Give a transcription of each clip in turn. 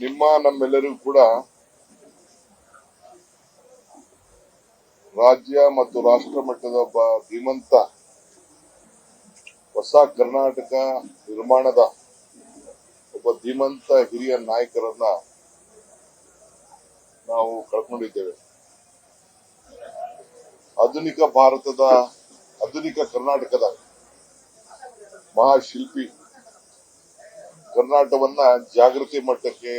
ನಮ್ಮೆಲ್ಲರಿಗೂ ಕೂಡ ರಾಜ್ಯ ಮತ್ತು ರಾಷ್ಟ್ರ ಮಟ್ಟದ ಒಬ್ಬ ಧೀಮಂತ ಹೊಸ ಕರ್ನಾಟಕ ನಿರ್ಮಾಣದ ಒಬ್ಬ ಧೀಮಂತ ಹಿರಿಯ ನಾಯಕರನ್ನ ನಾವು ಕಳ್ಕೊಂಡಿದ್ದೇವೆ. ಆಧುನಿಕ ಭಾರತದ ಆಧುನಿಕ ಕರ್ನಾಟಕದ ಮಹಾಶಿಲ್ಪಿ, ಕರ್ನಾಟಕವನ್ನ ಜಾಗೃತಿ ಮಟ್ಟಕ್ಕೆ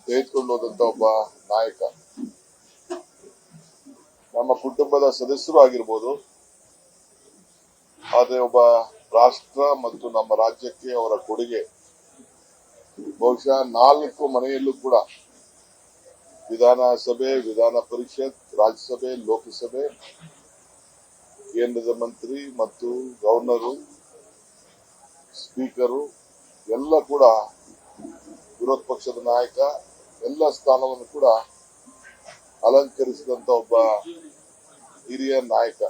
ತೆಗೆದುಕೊಂಡು ಹೋದಂತ ಒಬ್ಬ ನಾಯಕ. ನಮ್ಮ ಕುಟುಂಬದ ಸದಸ್ಯರು ಆಗಿರ್ಬೋದು, ಆದರೆ ಒಬ್ಬ ರಾಷ್ಟ್ರ ಮತ್ತು ನಮ್ಮ ರಾಜ್ಯಕ್ಕೆ ಅವರ ಕೊಡುಗೆ ಬಹುಶಃ 4 ಮನೆಯಲ್ಲೂ ಕೂಡ ವಿಧಾನಸಭೆ, ವಿಧಾನ ಪರಿಷತ್, ರಾಜ್ಯಸಭೆ, ಲೋಕಸಭೆ, ಕೇಂದ್ರದ ಮಂತ್ರಿ ಮತ್ತು ಗವರ್ನರು, ಸ್ಪೀಕರು ಎಲ್ಲ ಕೂಡ ವಿರೋಧ ಪಕ್ಷದ ನಾಯಕ ಎಲ್ಲ ಸ್ಥಾನವನ್ನು ಕೂಡ ಅಲಂಕರಿಸಿದಂತ ಒಬ್ಬ ಹಿರಿಯ ನಾಯಕ.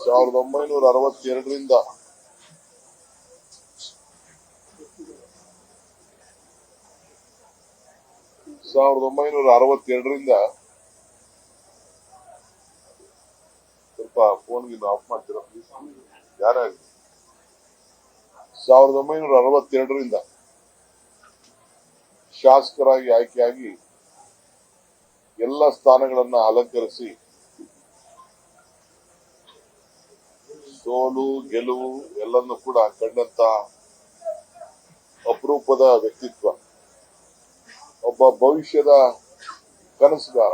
1962ರಿಂದ ಸ್ವಲ್ಪ ಫೋನ್ಗೆ ಆಫ್ ಮಾಡ್ತೀರಾ ಪ್ಲೀಸ್? ಯಾರಾಗಿ 1962ರಿಂದ ಶಾಸಕರಾಗಿ ಆಯ್ಕೆಯಾಗಿ ಎಲ್ಲ ಸ್ಥಾನಗಳನ್ನ ಅಲಂಕರಿಸಿ ಸೋಲು ಗೆಲುವು ಎಲ್ಲನ್ನು ಕೂಡ ಕಂಡಂತ ಅಪರೂಪದ ವ್ಯಕ್ತಿತ್ವ, ಒಬ್ಬ ಭವಿಷ್ಯದ ಕನಸುಗಾರ.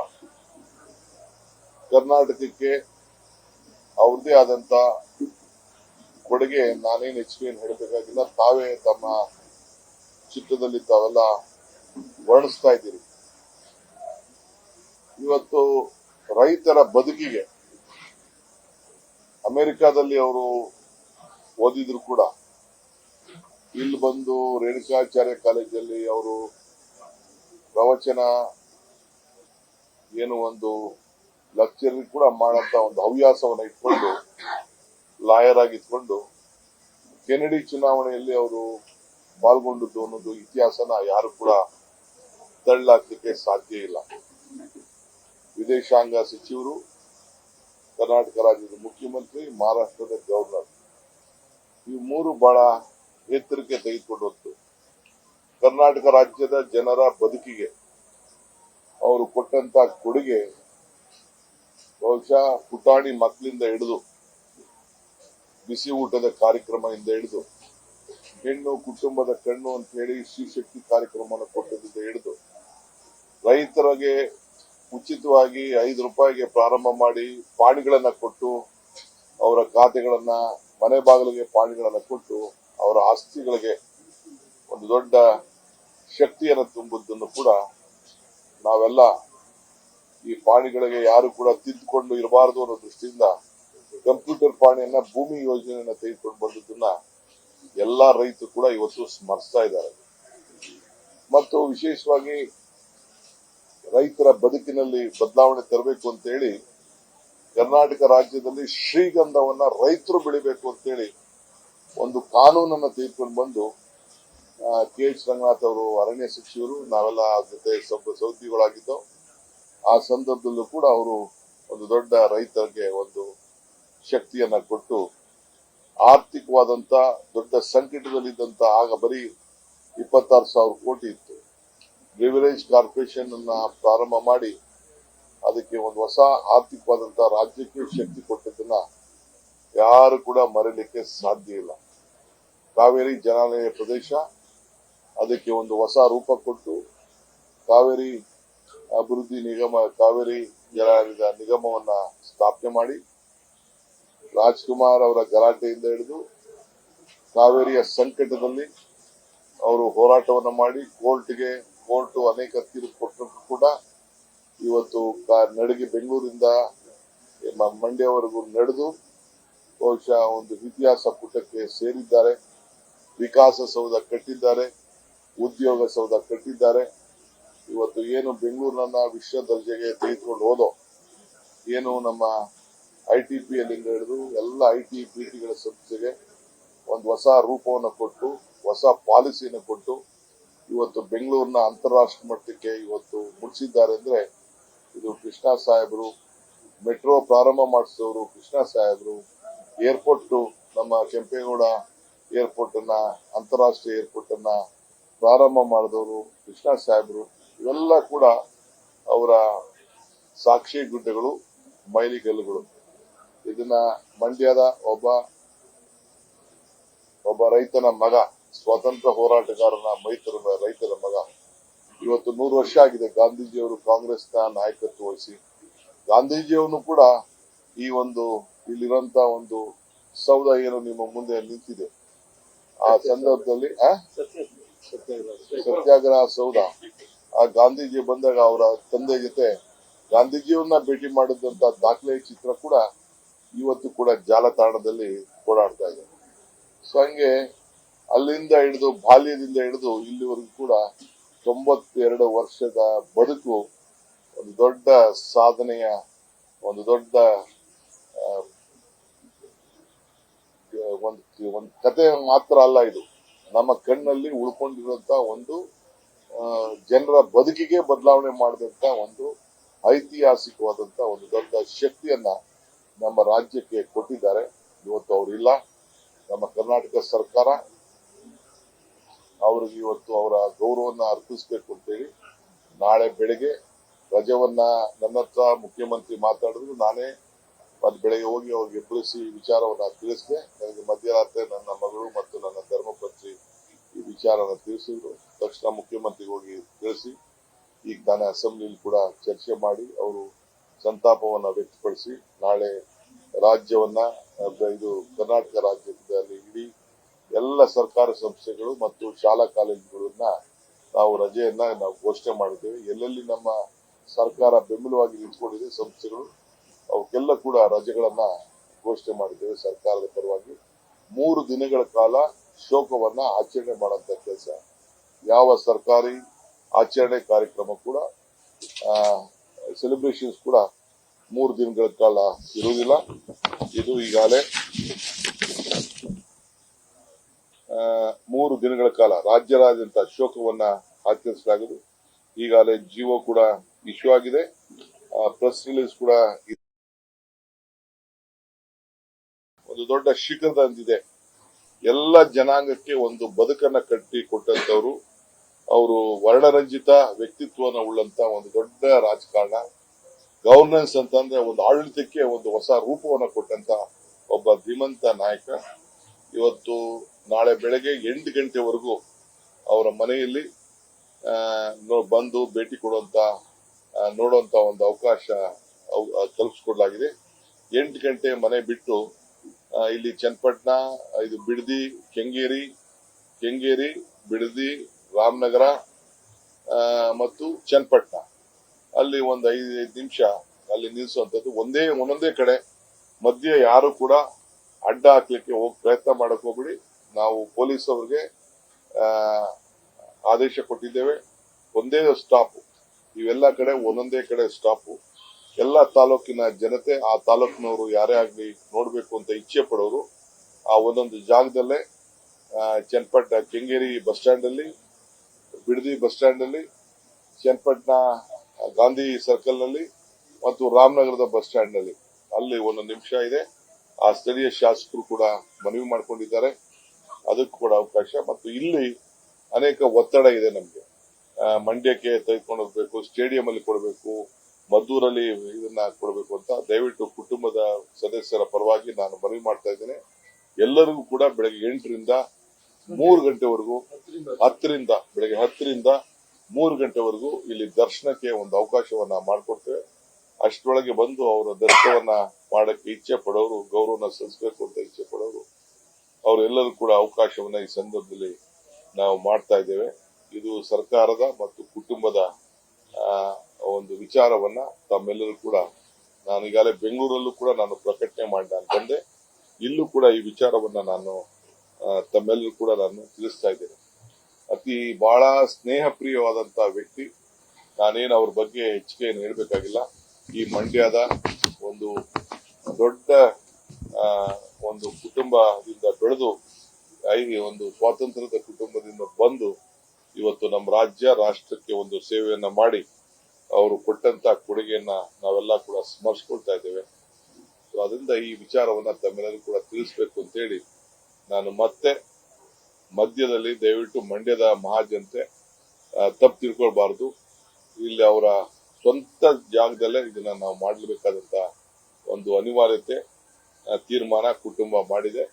ಕರ್ನಾಟಕಕ್ಕೆ ಅವ್ರದೇ ಆದಂತ ಕೊಡುಗೆ ನಾನೇನು ಹೆಚ್ಚಿಗೆ ಹೇಳಬೇಕಾಗಿಲ್ಲ, ತಾವೇ ತಮ್ಮ ಚಿತ್ರದಲ್ಲಿ ತಾವೆಲ್ಲ ವರ್ಣಿಸ್ತಾ ಇದ್ದೀರಿ. ಇವತ್ತು ರೈತರ ಬದುಕಿಗೆ ಅಮೆರಿಕಾದಲ್ಲಿ ಅವರು ಓದಿದ್ರು ಕೂಡ ಇಲ್ಲಿ ಬಂದು ರೇಣುಕಾಚಾರ್ಯ ಕಾಲೇಜಲ್ಲಿ ಅವರು ಪ್ರವಚನ ಏನು ಒಂದು ಲೆಕ್ಚರ್ ಕೂಡ ಮಾಡಂತ ಒಂದು ಹವ್ಯಾಸವನ್ನ ಇಟ್ಕೊಂಡು ಲಾಯರ್ ಆಗಿದ್ಕೊಂಡು ಕೆನಡಿ ಚುನಾವಣೆಯಲ್ಲಿ ಅವರು ಪಾಲ್ಗೊಂಡದ್ದು ಅನ್ನೋದು ಇತಿಹಾಸನ ಯಾರು ಕೂಡ ತಳ್ಳಾಕ್ಲಿಕ್ಕೆ ಸಾಧ್ಯ ಇಲ್ಲ. ವಿದೇಶಾಂಗ ಸಚಿವರು, ಕರ್ನಾಟಕ ರಾಜ್ಯದ ಮುಖ್ಯಮಂತ್ರಿ, ಮಹಾರಾಷ್ಟ್ರದ ಗವರ್ನರ್, ಈ ಮೂರು ಬಹಳ ಎತ್ತರಕ್ಕೆ ತೆಗೆದುಕೊಂಡು ಹೋಗ್ತು. ಕರ್ನಾಟಕ ರಾಜ್ಯದ ಜನರ ಬದುಕಿಗೆ ಅವರು ಕೊಟ್ಟಂತ ಕೊಡುಗೆ ಬಹುಶಃ ಪುಟಾಣಿ ಮಕ್ಕಳಿಂದ ಹಿಡಿದು ಬಿಸಿ ಊಟದ ಕಾರ್ಯಕ್ರಮದಿಂದ ಹಿಡಿದು ಹೆಣ್ಣು ಕುಟುಂಬದ ಕಣ್ಣು ಅಂತ ಹೇಳಿ ಶ್ರೀಶಕ್ತಿ ಕಾರ್ಯಕ್ರಮವನ್ನು ಕೊಟ್ಟದಿಂದ ಹಿಡಿದು ರೈತರಿಗೆ ಉಚಿತವಾಗಿ 5 ರೂಪಾಯಿಗೆ ಪ್ರಾರಂಭ ಮಾಡಿ ಪಾಣಿಗಳನ್ನ ಕೊಟ್ಟು ಅವರ ಖಾತೆಗಳನ್ನ ಮನೆ ಬಾಗಿಲಿಗೆ ಪಾಣಿಗಳನ್ನ ಕೊಟ್ಟು ಅವರ ಆಸ್ತಿಗಳಿಗೆ ಒಂದು ದೊಡ್ಡ ಶಕ್ತಿಯನ್ನು ತುಂಬುವುದನ್ನು ಕೂಡ ನಾವೆಲ್ಲ ಈ ಪಾಣಿಗಳಿಗೆ ಯಾರು ಕೂಡ ತಿದ್ದುಕೊಂಡು ಇರಬಾರದು ಅನ್ನೋ ದೃಷ್ಟಿಯಿಂದ ಕಂಪ್ಯೂಟರ್ ಪಾಣಿಯನ್ನ ಭೂಮಿ ಯೋಜನೆಯನ್ನ ತೆಗೆದುಕೊಂಡು ಬಂದದನ್ನ ಎಲ್ಲಾ ರೈತರು ಕೂಡ ಇವತ್ತು ಸ್ಮರಿಸ್ತಾ ಇದ್ದಾರೆ. ಮತ್ತು ವಿಶೇಷವಾಗಿ ರೈತರ ಬದುಕಿನಲ್ಲಿ ಬದಲಾವಣೆ ತರಬೇಕು ಅಂತ ಹೇಳಿ ಕರ್ನಾಟಕ ರಾಜ್ಯದಲ್ಲಿ ಶ್ರೀಗಂಧವನ್ನ ರೈತರು ಬೆಳಿಬೇಕು ಅಂತ ಹೇಳಿ ಒಂದು ಕಾನೂನನ್ನ ತೆಗೆದುಕೊಂಡು ಬಂದು KH ರಂಗನಾಥ್ ಅವರು ಅರಣ್ಯ ಸಚಿವರು, ನಾವೆಲ್ಲ ಜೊತೆ ಸೌದಿಗಳಾಗಿದ್ದೋ ಆ ಸಂದರ್ಭದಲ್ಲೂ ಕೂಡ ಅವರು ಒಂದು ದೊಡ್ಡ ರೈತರಿಗೆ ಒಂದು ಶಕ್ತಿಯನ್ನ ಕೊಟ್ಟು ಆರ್ಥಿಕವಾದಂತ ದೊಡ್ಡ ಸಂಕಟದಲ್ಲಿದ್ದಂತ ಆಗ ಬರೀ 26,000 ಕೋಟಿ ಇತ್ತು. ಪ್ರಿವಿಲೇಜ್ ಕಾರ್ಪೊರೇಷನ್ ಅನ್ನ ಪ್ರಾರಂಭ ಮಾಡಿ ಅದಕ್ಕೆ ಒಂದು ಹೊಸ ಆರ್ಥಿಕವಾದಂತ ರಾಜ್ಯಕ್ಕೆ ಶಕ್ತಿ ಕೊಟ್ಟದನ್ನ ಯಾರು ಕೂಡ ಮರೀಲಿಕ್ಕೆ ಸಾಧ್ಯ ಇಲ್ಲ. ಕಾವೇರಿ ಜಲಾನಯ ಪ್ರದೇಶ ಅದಕ್ಕೆ ಒಂದು ಹೊಸ ರೂಪ ಕೊಟ್ಟು ಕಾವೇರಿ ಅಭಿವೃದ್ಧಿ ನಿಗಮ, ಕಾವೇರಿ ಜಲಾನಯದ ನಿಗಮವನ್ನ ಸ್ಥಾಪನೆ ಮಾಡಿ ರಾಜ್ಕುಮಾರ್ ಅವರ ಗಲಾಟೆಯಿಂದ ಹಿಡಿದು ಕಾವೇರಿಯ ಸಂಕಟದಲ್ಲಿ ಅವರು ಹೋರಾಟವನ್ನ ಮಾಡಿ ಕೋರ್ಟ್ ಅನೇಕ ತೀರ್ಪು ಕೊಟ್ಟರು ಕೂಡ ಇವತ್ತು ನಡಿಗೆ ಬೆಂಗಳೂರಿಂದ ಮಂಡ್ಯವರೆಗೂ ನಡೆದು ಬಹುಶಃ ಒಂದು ಇತಿಹಾಸ ಪುಟಕ್ಕೆ ಸೇರಿದ್ದಾರೆ. ವಿಕಾಸಸೌಧ ಕಟ್ಟಿದ್ದಾರೆ, ಉದ್ಯೋಗ ಸೌಧ ಕಟ್ಟಿದ್ದಾರೆ. ಇವತ್ತು ಏನು ಬೆಂಗಳೂರನ್ನ ವಿಶ್ವ ದರ್ಜೆಗೆ ತೆಗೆದುಕೊಂಡು ಹೋದೋ, ಏನು ನಮ್ಮ ITPL ಹಿಡಿದು ಎಲ್ಲ IT-BTಗಳ ಸಂಸ್ಥೆಗೆ ಒಂದು ಹೊಸ ರೂಪವನ್ನು ಕೊಟ್ಟು, ಹೊಸ ಪಾಲಿಸಿಯನ್ನು ಕೊಟ್ಟು ಇವತ್ತು ಬೆಂಗಳೂರಿನ ಅಂತಾರಾಷ್ಟ್ರೀಯ ಮಟ್ಟಕ್ಕೆ ಇವತ್ತು ಮುಟ್ಟಿಸಿದ್ದಾರೆ ಅಂದ್ರೆ ಇದು ಕೃಷ್ಣ ಸಾಹೇಬರು, ಮೆಟ್ರೋ ಪ್ರಾರಂಭ ಮಾಡಿಸಿದವರು ಕೃಷ್ಣ ಸಾಹೇಬರು, ಏರ್ಪೋರ್ಟ್ ನಮ್ಮ ಕೆಂಪೇಗೌಡ ಏರ್ಪೋರ್ಟ್ ಅನ್ನ ಅಂತಾರಾಷ್ಟ್ರೀಯ ಏರ್ಪೋರ್ಟ್ ಅನ್ನ ಪ್ರಾರಂಭ ಮಾಡಿದವರು ಕೃಷ್ಣ ಸಾಹೇಬರು. ಇವೆಲ್ಲ ಕೂಡ ಅವರ ಸಾಕ್ಷಿ ಗುಡ್ಡೆಗಳು, ಮೈಲಿಗಲ್ಲುಗಳು. ಇದನ್ನ ಮಂಡ್ಯದ ಒಬ್ಬ ರೈತನ ಮಗ, ಸ್ವಾತಂತ್ರ್ಯ ಹೋರಾಟಗಾರನ ರೈತರ ಮಗ, ಇವತ್ತು 100 ವರ್ಷ ಆಗಿದೆ ಗಾಂಧೀಜಿಯವರು ಕಾಂಗ್ರೆಸ್ನ ನಾಯಕತ್ವ ವಹಿಸಿ. ಗಾಂಧೀಜಿಯವನು ಕೂಡ ಈ ಒಂದು ಇಲ್ಲಿರುವಂತ ಒಂದು ಸೌಧ ಏನು ನಿಮ್ಮ ಮುಂದೆ ನಿಂತಿದೆ ಆ ಸಂದರ್ಭದಲ್ಲಿ ಸತ್ಯಾಗ್ರಹ ಸೌಧ, ಆ ಗಾಂಧೀಜಿ ಬಂದಾಗ ಅವರ ತಂದೆ ಜೊತೆ ಗಾಂಧೀಜಿಯವ್ರನ್ನ ಭೇಟಿ ಮಾಡಿದಂತ ದಾಖಲೆ ಚಿತ್ರ ಕೂಡ ಇವತ್ತು ಕೂಡ ಜಾಲತಾಣದಲ್ಲಿ ಓಡಾಡ್ತಾ ಇದೆ. ಸೊ ಹಂಗೆ ಅಲ್ಲಿಂದ ಹಿಡಿದು ಬಾಲ್ಯದಿಂದ ಹಿಡಿದು ಇಲ್ಲಿವರೆಗೂ ಕೂಡ 92 ವರ್ಷದ ಬದುಕು ಒಂದು ದೊಡ್ಡ ಸಾಧನೆಯ ಒಂದು ದೊಡ್ಡ ಒಂದು ಕತೆ ಮಾತ್ರ ಅಲ್ಲ. ಇದು ನಮ್ಮ ಕಣ್ಣಲ್ಲಿ ಉಳ್ಕೊಂಡಿರುವಂತ ಒಂದು ಜನರ ಬದುಕಿಗೆ ಬದಲಾವಣೆ ಮಾಡಿದಂತ ಒಂದು ಐತಿಹಾಸಿಕವಾದಂತ ಒಂದು ದೊಡ್ಡ ಶಕ್ತಿಯನ್ನ ನಮ್ಮ ರಾಜ್ಯಕ್ಕೆ ಕೊಟ್ಟಿದ್ದಾರೆ. ಇವತ್ತು ಅವರಿಲ್ಲ. ನಮ್ಮ ಕರ್ನಾಟಕ ಸರ್ಕಾರ ಅವರಿಗೆ ಇವತ್ತು ಅವರ ಗೌರವನ್ನ ಅರ್ಪಿಸಬೇಕು ಅಂತೇಳಿ ನಾಳೆ ಬೆಳಗ್ಗೆ ರಜವನ್ನ ನನ್ನ ಹತ್ರ ಮುಖ್ಯಮಂತ್ರಿ ಮಾತಾಡಿದ್ರು. ನಾನೇ ಬೆಳಗ್ಗೆ ಹೋಗಿ ಅವ್ರಿಗೆ ವಿಚಾರವನ್ನ ತಿಳಿಸಿದೆ. ನನಗೆ ಮಧ್ಯರಾತ್ರಿ ನನ್ನ ಮಗಳು ಮತ್ತು ನನ್ನ ಧರ್ಮಪತ್ನಿ ಈ ವಿಚಾರನ ತಿಳಿಸಿದ್ರು. ತಕ್ಷಣ ಮುಖ್ಯಮಂತ್ರಿಗೆ ಹೋಗಿ ತಿಳಿಸಿ ಈಗ ತಾನೇ ಅಸೆಂಬ್ಲಿಯಲ್ಲಿ ಕೂಡ ಚರ್ಚೆ ಮಾಡಿ ಅವರು ಸಂತಾಪವನ್ನ ವ್ಯಕ್ತಪಡಿಸಿ ನಾಳೆ ರಾಜ್ಯವನ್ನ ಇದು ಕರ್ನಾಟಕ ರಾಜ್ಯದಲ್ಲಿ ಇಡೀ ಎಲ್ಲ ಸರ್ಕಾರಿ ಸಂಸ್ಥೆಗಳು ಮತ್ತು ಶಾಲಾ ಕಾಲೇಜುಗಳನ್ನ ನಾವು ರಜೆಯನ್ನ ಘೋಷಣೆ ಮಾಡಿದ್ದೇವೆ. ಎಲ್ಲೆಲ್ಲಿ ನಮ್ಮ ಸರ್ಕಾರ ಬೆಂಬಲವಾಗಿ ನಿಂತ್ಕೊಂಡಿದೆ ಸಂಸ್ಥೆಗಳು ಅವಕ್ಕೆಲ್ಲ ಕೂಡ ರಜೆಗಳನ್ನ ಘೋಷಣೆ ಮಾಡಿದ್ದೇವೆ ಸರ್ಕಾರದ ಪರವಾಗಿ. 3 ದಿನಗಳ ಕಾಲ ಶೋಕವನ್ನ ಆಚರಣೆ ಮಾಡುವಂತ ಕೆಲಸ, ಯಾವ ಸರ್ಕಾರಿ ಆಚರಣೆ ಕಾರ್ಯಕ್ರಮ ಕೂಡ ಸೆಲೆಬ್ರೇಷನ್ಸ್ ಕೂಡ 3 ದಿನಗಳ ಕಾಲ ಇರುವುದಿಲ್ಲ. ಇದು ಈಗಾಗಲೇ 3 ದಿನಗಳ ಕಾಲ ರಾಜ್ಯದಾದ್ಯಂತ ಶೋಕವನ್ನ ಆಚರಿಸಲಾಗಿದೆ. ಈಗಾಗಲೇ ಜಿಒ ಕೂಡ ಇಶ್ಯೂ ಆಗಿದೆ, ಪ್ರೆಸ್ ರಿಲೀಸ್ ಕೂಡ ಒಂದು ದೊಡ್ಡ ಶಿಖರದಂತಿದೆ. ಎಲ್ಲ ಜನಾಂಗಕ್ಕೆ ಒಂದು ಬದುಕನ್ನ ಕಟ್ಟಿ ಕೊಟ್ಟಂತವರು, ಅವರು ವರ್ಣರಂಜಿತ ವ್ಯಕ್ತಿತ್ವನ ಉಳ್ಳಂತ ಒಂದು ದೊಡ್ಡ ರಾಜಕಾರಣ. ಗವರ್ನೆನ್ಸ್ ಅಂತಂದ್ರೆ ಒಂದು ಆಡಳಿತಕ್ಕೆ ಒಂದು ಹೊಸ ರೂಪವನ್ನು ಕೊಟ್ಟಂತ ಒಬ್ಬ ಧೀಮಂತ ನಾಯಕ. ಇವತ್ತು ನಾಳೆ ಬೆಳಗ್ಗೆ 8 ಗಂಟೆವರೆಗೂ ಅವರ ಮನೆಯಲ್ಲಿ ಬಂದು ಭೇಟಿ ಕೊಡುವಂತ ನೋಡುವಂತ ಒಂದು ಅವಕಾಶ ಕಲ್ಪಿಸಿಕೊಡಲಾಗಿದೆ. 8 ಗಂಟೆ ಮನೆ ಬಿಟ್ಟು ಇಲ್ಲಿ ಚನ್ನಪಟ್ಟಣ, ಇದು ಬಿಡದಿ, ಕೆಂಗೇರಿ, ಬಿಡದಿ, ರಾಮನಗರ ಮತ್ತು ಚನ್ನಪಟ್ಟಣ ಅಲ್ಲಿ ಒಂದು 5 ನಿಮಿಷ ಅಲ್ಲಿ ನಿಲ್ಲಿಸುವಂತದ್ದು. ಒಂದೊಂದೇ ಕಡೆ ಮಧ್ಯೆ ಯಾರು ಕೂಡ ಅಡ್ಡ ಹಾಕ್ಲಿಕ್ಕೆ ಪ್ರಯತ್ನ ಮಾಡಕ್ ಹೋಗ್ಬಿಡಿ. ನಾವು ಪೊಲೀಸ್ ಅವರಿಗೆ ಆದೇಶ ಕೊಟ್ಟಿದ್ದೇವೆ. ಒಂದೇ ಸ್ಟಾಪ್, ಇವೆಲ್ಲ ಕಡೆ ಒಂದೊಂದೇ ಕಡೆ ಸ್ಟಾಪ್. ಎಲ್ಲ ತಾಲೂಕಿನ ಜನತೆ, ಆ ತಾಲೂಕಿನವರು ಯಾರೇ ಆಗ್ಲಿ ನೋಡ್ಬೇಕು ಅಂತ ಇಚ್ಛೆ ಪಡೋರು ಆ ಒಂದೊಂದು ಜಾಗದಲ್ಲೇ ಚನ್ನಪಟ್ಟಣ ಕೆಂಗೇರಿ ಬಸ್ ಸ್ಟ್ಯಾಂಡ್ ಅಲ್ಲಿ, ಬಿಡದಿ ಬಸ್ ಸ್ಟ್ಯಾಂಡ್ ಅಲ್ಲಿ, ಚನ್ನಪಟ್ಟಣ ಗಾಂಧಿ ಸರ್ಕಲ್ ನಲ್ಲಿ ಮತ್ತು ರಾಮನಗರದ ಬಸ್ ಸ್ಟ್ಯಾಂಡ್ ನಲ್ಲಿ ಅಲ್ಲಿ 1 ನಿಮಿಷ ಇದೆ. ಆ ಸ್ಥಳೀಯ ಶಾಸಕರು ಕೂಡ ಮನವಿ ಮಾಡಿಕೊಂಡಿದ್ದಾರೆ, ಅದಕ್ಕೂ ಕೂಡ ಅವಕಾಶ. ಮತ್ತು ಇಲ್ಲಿ ಅನೇಕ ಒತ್ತಡ ಇದೆ ನಮಗೆ. ಮಂಡ್ಯಕ್ಕೆ ತೆಗೆದುಕೊಂಡು ಹೋಗ್ಬೇಕು, ಸ್ಟೇಡಿಯಂ ಅಲ್ಲಿ ಕೊಡಬೇಕು, ಮದ್ದೂರಲ್ಲಿ ಇದನ್ನ ಕೊಡಬೇಕು ಅಂತ ದಯವಿಟ್ಟು ಕುಟುಂಬದ ಸದಸ್ಯರ ಪರವಾಗಿ ನಾನು ಮನವಿ ಮಾಡ್ತಾ ಇದ್ದೇನೆ. ಎಲ್ಲರಿಗೂ ಕೂಡ ಬೆಳಗ್ಗೆ 8ರಿಂದ 3 ಗಂಟೆವರೆಗೂ, ಬೆಳಗ್ಗೆ 10ರಿಂದ 3 ಗಂಟೆವರೆಗೂ ಇಲ್ಲಿ ದರ್ಶನಕ್ಕೆ ಒಂದು ಅವಕಾಶವನ್ನ ಮಾಡಿಕೊಡ್ತೇವೆ. ಅಷ್ಟರೊಳಗೆ ಬಂದು ಅವರ ದರ್ಶನವನ್ನ ಮಾಡಕ್ಕೆ ಇಚ್ಛೆ ಪಡೋರು, ಗೌರವನ ಸಲ್ಲಿಸಬೇಕು ಅಂತ ಇಚ್ಛೆ ಪಡೋರು, ಅವರೆಲ್ಲರೂ ಕೂಡ ಅವಕಾಶವನ್ನ ಈ ಸಂದರ್ಭದಲ್ಲಿ ನಾವು ಮಾಡ್ತಾ ಇದ್ದೇವೆ. ಇದು ಸರ್ಕಾರದ ಮತ್ತು ಕುಟುಂಬದ ಒಂದು ವಿಚಾರವನ್ನ ತಮ್ಮೆಲ್ಲರೂ ಕೂಡ, ನಾನು ಈಗಾಗಲೇ ಬೆಂಗಳೂರಲ್ಲೂ ಕೂಡ ನಾನು ಪ್ರಕಟಣೆ ಮಾಡಿ ನಾನು ಬಂದೆ, ಇಲ್ಲೂ ಕೂಡ ಈ ವಿಚಾರವನ್ನ ನಾನು ತಮ್ಮೆಲ್ಲರೂ ಕೂಡ ನಾನು ತಿಳಿಸ್ತಾ ಇದ್ದೇನೆ. ಬಹಳ ಸ್ನೇಹ ಪ್ರಿಯವಾದಂತಹ ವ್ಯಕ್ತಿ. ನಾನೇನು ಅವ್ರ ಬಗ್ಗೆ ಹೆಚ್ಚಿಗೆ ಏನು ಹೇಳಬೇಕಾಗಿಲ್ಲ. ಈ ಮಂಡ್ಯದ ಒಂದು ದೊಡ್ಡ ಒಂದು ಕುಟುಂಬದಿಂದ ಬೆಳೆದು ಒಂದು ಸ್ವಾತಂತ್ರ್ಯದ ಕುಟುಂಬದಿಂದ ಬಂದು ಇವತ್ತು ನಮ್ಮ ರಾಜ್ಯ ರಾಷ್ಟ್ರಕ್ಕೆ ಒಂದು ಸೇವೆಯನ್ನ ಮಾಡಿ ಅವರು ಕೊಟ್ಟಂತ ಕೊಡುಗೆಯನ್ನ ನಾವೆಲ್ಲ ಕೂಡ ಸ್ಮರಿಸ್ಕೊಳ್ತಾ ಇದ್ದೇವೆ. ಸೊ ಅದರಿಂದ ಈ ವಿಚಾರವನ್ನ ತಮ್ಮೆಲ್ಲರಿಗೂ ಕೂಡ ತಿಳಿಸಬೇಕು ಅಂತೇಳಿ ನಾನು ಮತ್ತೆ ಮಧ್ಯದಲ್ಲಿ ದಯವಿಟ್ಟು ಮಂಡ್ಯದ ಮಹಾಜನತೆ ತಪ್ಪು ತಿಳ್ಕೊಳ್ಬಾರ್ದು. ಇಲ್ಲಿ ಅವರ ಸ್ವಂತ ಜಾಗದಲ್ಲೇ ಇದನ್ನ ನಾವು ಮಾಡಲೇಬೇಕಾದಂತ ಒಂದು ಅನಿವಾರ್ಯತೆ ತೀರ್ಮಾನ ಕುಟುಂಬ ಮಾಡಿದೆ.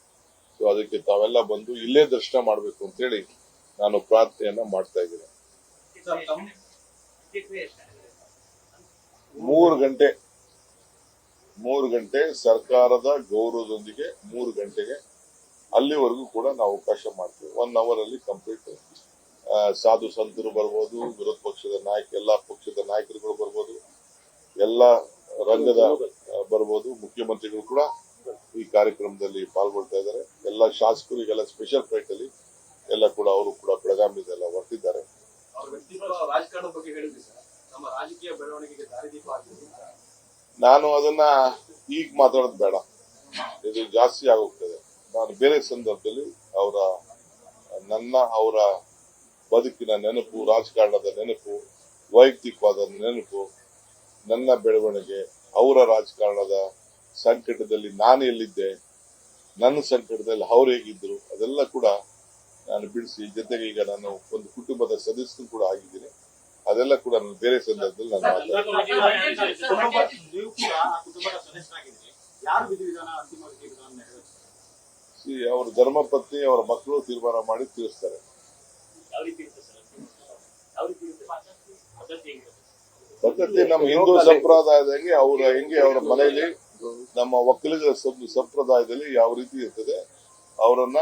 ಸೊ ಅದಕ್ಕೆ ತಾವೆಲ್ಲ ಬಂದು ಇಲ್ಲೇ ದರ್ಶನ ಮಾಡಬೇಕು ಅಂತೇಳಿ ನಾನು ಪ್ರಾರ್ಥನೆಯನ್ನ ಮಾಡ್ತಾ ಇದ್ದೇನೆ. 3 ಗಂಟೆ ಸರ್ಕಾರದ ಗೌರವದೊಂದಿಗೆ 3 ಗಂಟೆಗೆ ಅಲ್ಲಿವರೆಗೂ ಕೂಡ ನಾವು ಅವಕಾಶ ಮಾಡ್ತೀವಿ. 1 ಅವರ್ ಅಲ್ಲಿ ಕಂಪ್ಲೀಟ್ ಸಾಧು ಸಂತರು ಬರ್ಬೋದು, ವಿರೋಧ ಪಕ್ಷದ ಎಲ್ಲಾ ಪಕ್ಷದ ನಾಯಕರುಗಳು ಬರ್ಬೋದು, ಎಲ್ಲಾ ರಂಗದ ಬರ್ಬೋದು, ಮುಖ್ಯಮಂತ್ರಿಗಳು ಕೂಡ ಈ ಕಾರ್ಯಕ್ರಮದಲ್ಲಿ ಪಾಲ್ಗೊಳ್ತಾ ಇದ್ದಾರೆ. ಎಲ್ಲ ಶಾಸಕರಿಗೆಲ್ಲ ಸ್ಪೆಷಲ್ ಫ್ಲೈಟ್ ಅಲ್ಲಿ ಎಲ್ಲ ಕೂಡ ಅವರು ಕೂಡ ಬೆಳಗಾವಿದೆಲ್ಲ ಹೊರಟಿದ್ದಾರೆ. ರಾಜಕಾರಣದ ಬಗ್ಗೆ ಹೇಳಿದ್ವಿ ಸರ್, ನಮ್ಮ ರಾಜಕೀಯ ಬೆಳವಣಿಗೆಗೆ ದಾರಿದೀಪ ಆಗಿದೆ. ನಾನು ಅದನ್ನ ಈಗ ಮಾತಾಡೋದು ಬೇಡ, ಇದು ಜಾಸ್ತಿ ಆಗೋಗ್ತದೆ. ನಾನು ಬೇರೆ ಸಂದರ್ಭದಲ್ಲಿ ಅವರ ಬದುಕಿನ ನೆನಪು, ರಾಜಕಾರಣದ ನೆನಪು, ವೈಯಕ್ತಿಕವಾದ ನೆನಪು, ನನ್ನ ಬೆಳವಣಿಗೆ, ಅವರ ರಾಜಕಾರಣದ ಸಂಕಟದಲ್ಲಿ ನಾನು ಎಲ್ಲಿದ್ದೆ, ನನ್ನ ಸಂಕಟದಲ್ಲಿ ಅವ್ರು ಹೇಗಿದ್ರು, ಅದೆಲ್ಲ ಕೂಡ ನಾನು ಬಿಡಿಸಿ, ಜೊತೆಗೆ ಈಗ ನಾನು ಒಂದು ಕುಟುಂಬದ ಸದಸ್ಯರು ಕೂಡ ಆಗಿದ್ದೀನಿ. ಅದೆಲ್ಲ ಕೂಡ ನಾನು ಬೇರೆ ಸಂದರ್ಭದಲ್ಲಿ ನಾನು ಅವರ ಧರ್ಮಪತ್ನಿ, ಅವರ ಮಕ್ಕಳು ತೀರ್ಮಾನ ಮಾಡಿ ತಿಳಿಸ್ತಾರೆ. ಪದ್ಧತಿ ನಮ್ಮ ಹಿಂದೂ ಸಂಪ್ರದಾಯದಂಗೆ ಅವರ ಮನೆಯಲ್ಲಿ ನಮ್ಮ ಒಕ್ಕಲಿಗರ ಸಂಪ್ರದಾಯದಲ್ಲಿ ಯಾವ ರೀತಿ ಇರ್ತದೆ, ಅವರನ್ನ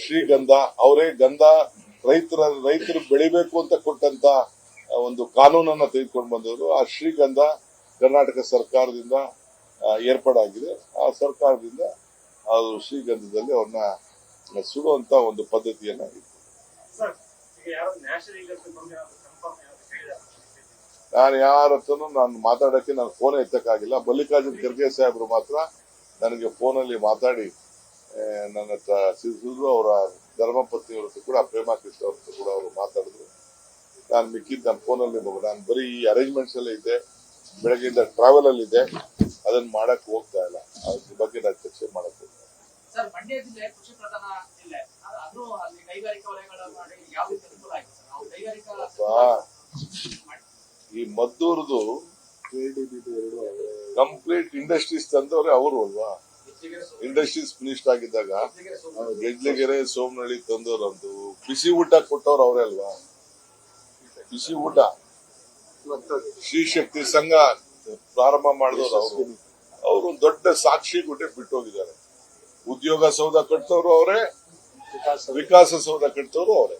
ಶ್ರೀಗಂಧ, ಅವರೇ ಗಂಧ ರೈತರು ಬೆಳಿಬೇಕು ಅಂತ ಕೊಟ್ಟಂತ ಒಂದು ಕಾನೂನನ್ನ ತೆಗೆದುಕೊಂಡು ಬಂದವರು. ಆ ಶ್ರೀಗಂಧ ಕರ್ನಾಟಕ ಸರ್ಕಾರದಿಂದ ಏರ್ಪಾಡಾಗಿದೆ. ಆ ಸರ್ಕಾರದಿಂದ ಅದು ಶ್ರೀಗಂಧದಲ್ಲಿ ಅವ್ರನ್ನ ಸುಡುವಂತ ಒಂದು ಪದ್ಧತಿಯನ್ನ ನಾನು ಯಾರ ಹತ್ರನೂ ನಾನು ಮಾತಾಡಕ್ಕೆ ನಾನು ಫೋನ್ ಎತ್ತಕ್ಕಾಗಿಲ್ಲ. ಮಲ್ಲಿಕಾರ್ಜುನ್ ಖರ್ಗೆ ಸಾಹೇಬರು ಮಾತ್ರ ನನಗೆ ಫೋನಲ್ಲಿ ಮಾತಾಡಿ ನನ್ನ ಹತ್ರ ಸಿರಿಸಿದ್ರು. ಅವರ ಧರ್ಮಪತ್ನಿಯವ್ರ ಹತ್ರ ಕೂಡ, ಪ್ರೇಮಾ ಕೃಷ್ಣ ಅವ್ರ ಹತ್ರ ಕೂಡ ಅವರು ಮಾತಾಡಿದ್ರು. ನಾನು ಮಿಕ್ಕಿದ್ದು ನನ್ನ ಫೋನಲ್ಲಿ ನಾನು ಬರೀ ಈ ಅರೇಂಜ್ಮೆಂಟ್ಸ್ ಎಲ್ಲ ಇದ್ದೆ, ಬೆಳಗ್ಗೆಯಿಂದ ಟ್ರಾವೆಲ್ ಅಲ್ಲಿ ಇದೆ, ಅದನ್ನ ಮಾಡಕ್ ಹೋಗ್ತಾ ಇಲ್ಲ. ಅದ್ರ ಬಗ್ಗೆ ನಾನು ಚರ್ಚೆ ಮಾಡಕ್ ಹೋಗ್ತಾ ಇಲ್ಲ. ಸರ್, ಮಂಡ್ಯ ಜಿಲ್ಲೆ ಕೃಷಿ ಪ್ರಧಾನ ಜಿಲ್ಲೆ, ಆದ್ರೂ ಅಲ್ಲಿ ಕೈಗಾರಿಕಾ ವಲಯಗಳ ಮಾಡಿ ಯಾವ ರೀತಿ ಅನುಕೂಲ ಆಗಿದೆ ಸರ್? ನಾವು ಕೈಗಾರಿಕಾ ಈ ಮದ್ದೂರ್ದು ಕಂಪ್ಲೀಟ್ ಇಂಡಸ್ಟ್ರೀಸ್ ತಂದವ್ರೆ ಅವರು ಅಲ್ವಾ? ಇಂಡಸ್ಟ್ರೀಸ್ ಮಿನಿಸ್ಟರ್ ಆಗಿದ್ದಾಗ ಗೆಜ್ಲೆಗೆರೆ, ಸೋಮನಹಳ್ಳಿ ತಂದವ್ರಂದು ಬಿಸಿ ಊಟ ಕೊಟ್ಟವ್ರು ಅವರೇ ಅಲ್ವಾ? ಬಿಸಿ ಊಟ, ಶ್ರೀ ಶಕ್ತಿ ಸಂಘ ಪ್ರಾರಂಭ ಮಾಡಿದವರು ಅವರು ದೊಡ್ಡ ಸಾಕ್ಷಿ ಕೊಟ್ಟೆ ಬಿಟ್ಟು ಹೋಗಿದ್ದಾರೆ. ಉದ್ಯೋಗ ಸೌಧ ಕಟ್ತವ್ರು ಅವರೇ, ವಿಕಾಸ ಸೌಧ ಕಟ್ತವ್ರು ಅವರೇ.